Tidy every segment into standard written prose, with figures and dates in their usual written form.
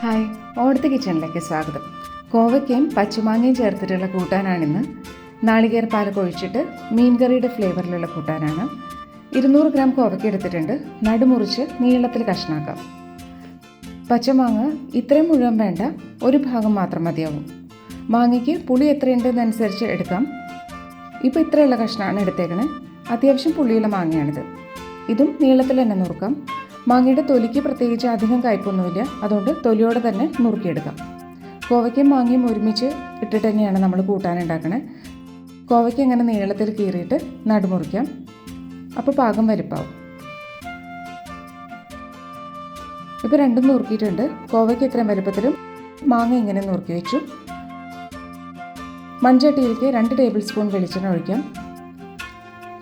Hi, ഓടത്തെ കിച്ചണിലേക്ക് സ്വാഗതം. കോവയ്ക്കയും പച്ചമാങ്ങയും ചേർത്തിട്ടുള്ള കൂട്ടാനാണിന്ന്. നാളികേരപ്പാലൊക്കെ ഒഴിച്ചിട്ട് മീൻകറിയുടെ ഫ്ലേവറിലുള്ള കൂട്ടാനാണ്. 200 ഗ്രാം കോവയ്ക്ക എടുത്തിട്ടുണ്ട്. നടുമുറിച്ച് നീളത്തിൽ കഷ്ണാക്കാം. പച്ചമാങ്ങ ഇത്രയും മുഴുവൻ വേണ്ട, ഒരു ഭാഗം മാത്രം മതിയാവും. മാങ്ങയ്ക്ക് പുളി എത്രയുണ്ടെന്നനുസരിച്ച് എടുക്കാം. ഇപ്പോൾ ഇത്രയുള്ള കഷ്ണമാണ് എടുത്തേക്കണേ. അത്യാവശ്യം പുളിയുള്ള മാങ്ങയാണിത്. ഇതും നീളത്തിൽ തന്നെ നുറുക്കാം. മാങ്ങയുടെ തൊലിക്ക് പ്രത്യേകിച്ച് അധികം കയ്പൊന്നുമില്ല, അതുകൊണ്ട് തൊലിയോടെ തന്നെ നുറുക്കിയെടുക്കാം. കോവയ്ക്കും മാങ്ങയും ഒരുമിച്ച് ഇട്ടിട്ട് തന്നെയാണ് നമ്മൾ കൂട്ടാനുണ്ടാക്കണേ. കോവയ്ക്ക് ഇങ്ങനെ നീളത്തിൽ കീറിയിട്ട് നടുമുറിക്കാം. അപ്പോൾ പാകം വലിപ്പാവും. ഇപ്പോൾ രണ്ടും നുറുക്കിയിട്ടുണ്ട്. കോവയ്ക്ക് ഇത്രയും വലുപ്പത്തിലും മാങ്ങ ഇങ്ങനെ നുറുക്കി വെച്ചു. മൺചട്ടിയിലേക്ക് 2 ടേബിൾ സ്പൂൺ വെളിച്ചെണ്ണ ഒഴിക്കാം.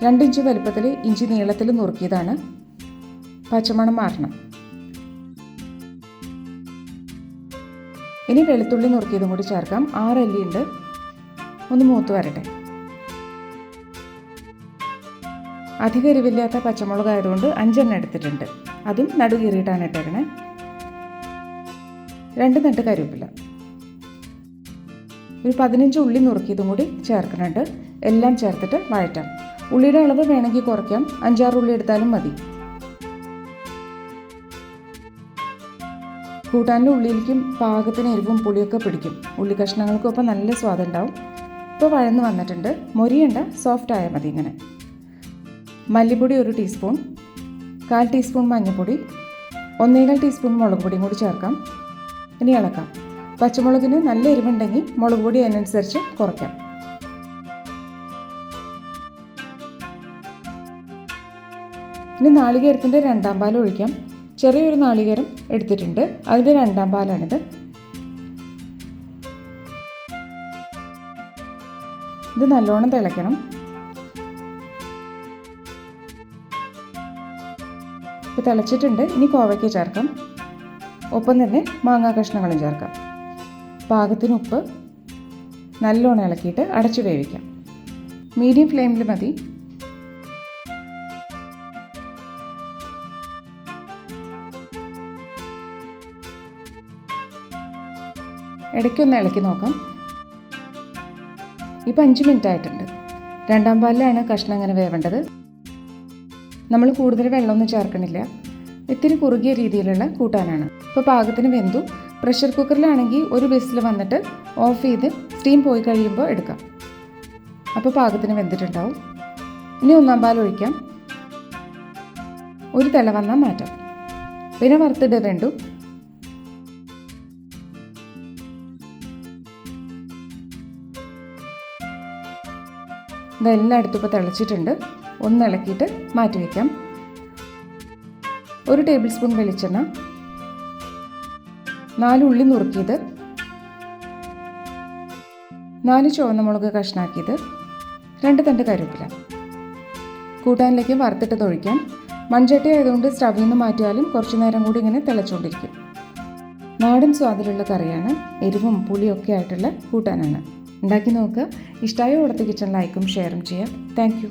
2 ഇഞ്ച് വലുപ്പത്തിൽ ഇഞ്ചി നീളത്തിൽ നുറുക്കിയതാണ്. പച്ചമണം മാറണം. ഇനി വെളുത്തുള്ളി നുറുക്കിയതും കൂടി ചേർക്കാം. 6 അല്ലിയുണ്ട്. ഒന്ന് മൂത്ത് വരട്ടെ. അധികം എരിവില്ലാത്ത പച്ചമുളക് ആയതുകൊണ്ട് 5 എണ്ണം എടുത്തിട്ടുണ്ട്. അതും നടുകീറിയിട്ടാണ് ഇട്ടേക്കണേ. 2 തണ്ട് കറിവേപ്പില, ഒരു 15 ഉള്ളി നുറുക്കിയതും കൂടി ചേർക്കുന്നുണ്ട്. എല്ലാം ചേർത്തിട്ട് വഴറ്റാം. ഉള്ളിയുടെ അളവ് വേണമെങ്കിൽ കുറയ്ക്കാം. 5-6 ഉള്ളി എടുത്താലും മതി. കൂട്ടാൻ്റെ ഉള്ളിയിലേക്കും പാകത്തിന് എരിവും പുളിയൊക്കെ പിടിക്കും. ഉള്ളി കഷ്ണങ്ങൾക്കൊപ്പം നല്ല സ്വാദുണ്ടാവും. ഇപ്പോൾ വഴന്ന് വന്നിട്ടുണ്ട്. മൊരിയണ്ട, സോഫ്റ്റ് ആയാൽ മതി ഇങ്ങനെ. മല്ലിപ്പൊടി 1 ടീസ്പൂൺ, 1/4 ടീസ്പൂൺ മഞ്ഞൾപ്പൊടി, 1.25 ടീസ്പൂൺ മുളക് പൊടിയും കൂടി ചേർക്കാം. ഇനി ഇളക്കാം. പച്ചമുളകിന് നല്ല എരിവുണ്ടെങ്കിൽ മുളക് പൊടി അതിനനുസരിച്ച് കുറയ്ക്കാം. ഇനി നാളികേരത്തിൻ്റെ 2ാം പാൽ ഒഴിക്കാം. ചെറിയൊരു നാളികേരം എടുത്തിട്ടുണ്ട്, അതിൻ്റെ 2ാം പാലാണിത്. ഇത് നല്ലോണം തിളയ്ക്കണം. ഇപ്പോൾ തിളച്ചിട്ടുണ്ട്. ഇനി കോവയ്ക്ക ചേർക്കാം. ഒപ്പം തന്നെ മാങ്ങാ കഷ്ണങ്ങളും ചേർക്കാം. പാകത്തിന് ഉപ്പ്. നല്ലോണം ഇളക്കിയിട്ട് അടച്ചു വേവിക്കാം. മീഡിയം ഫ്ലെയിമിൽ മതി. ഇടയ്ക്കൊന്ന് ഇളക്കി നോക്കാം. ഇപ്പോൾ 5 മിനിറ്റ് ആയിട്ടുണ്ട്. 2ാം പാലിലാണ് കഷ്ണം അങ്ങനെ വേവേണ്ടത്. നമ്മൾ കൂടുതൽ വെള്ളമൊന്നും ചേർക്കണില്ല. ഇത്തിരി കുറുകിയ രീതിയിലുള്ള കൂട്ടാനാണ്. ഇപ്പോൾ പാകത്തിന് വെന്തു. പ്രഷർ കുക്കറിലാണെങ്കിൽ ഒരു വിസിൽ വന്നിട്ട് ഓഫ് ചെയ്ത് സ്റ്റീം പോയി കഴിയുമ്പോൾ എടുക്കാം. അപ്പോൾ പാകത്തിന് വെന്തിട്ടുണ്ടാവും. ഇനി 1ാം പാൽ ഒഴിക്കാം. ഒരു തിള വന്നാൽ മാറ്റാം. പിന്നെ വറുത്തിട്ട് വേണ്ടു. ഇതെല്ലാം എടുത്തിപ്പോൾ തിളച്ചിട്ടുണ്ട്. ഒന്ന് ഇളക്കിയിട്ട് മാറ്റി വയ്ക്കാം. 1 ടേബിൾ സ്പൂൺ വെളിച്ചെണ്ണ, 4 ഉള്ളി നുറുക്കിയത്, 4 ചുവന്ന മുളക് കഷ്ണാക്കിയത്, 2 തണ്ട് കറിവേപ്പില. കൂട്ടാനിലേക്ക് വറുത്തിട്ട് ഒഴിക്കാം. മൺചട്ടി ആയതുകൊണ്ട് സ്റ്റവിൽ നിന്ന് മാറ്റിയാലും കുറച്ച് നേരം കൂടി ഇങ്ങനെ തിളച്ചുകൊണ്ടിരിക്കും. നാടൻ സ്വാദിലുള്ള കറിയാണ്. എരിവും പുളിയൊക്കെ ആയിട്ടുള്ള കൂട്ടാനാണ്. ഉണ്ടാക്കി നോക്കുക. ഇഷ്ടമായ ഓടത്തെ കിച്ചൺ ലൈക്കും ഷെയറും ചെയ്യാം. Thank you.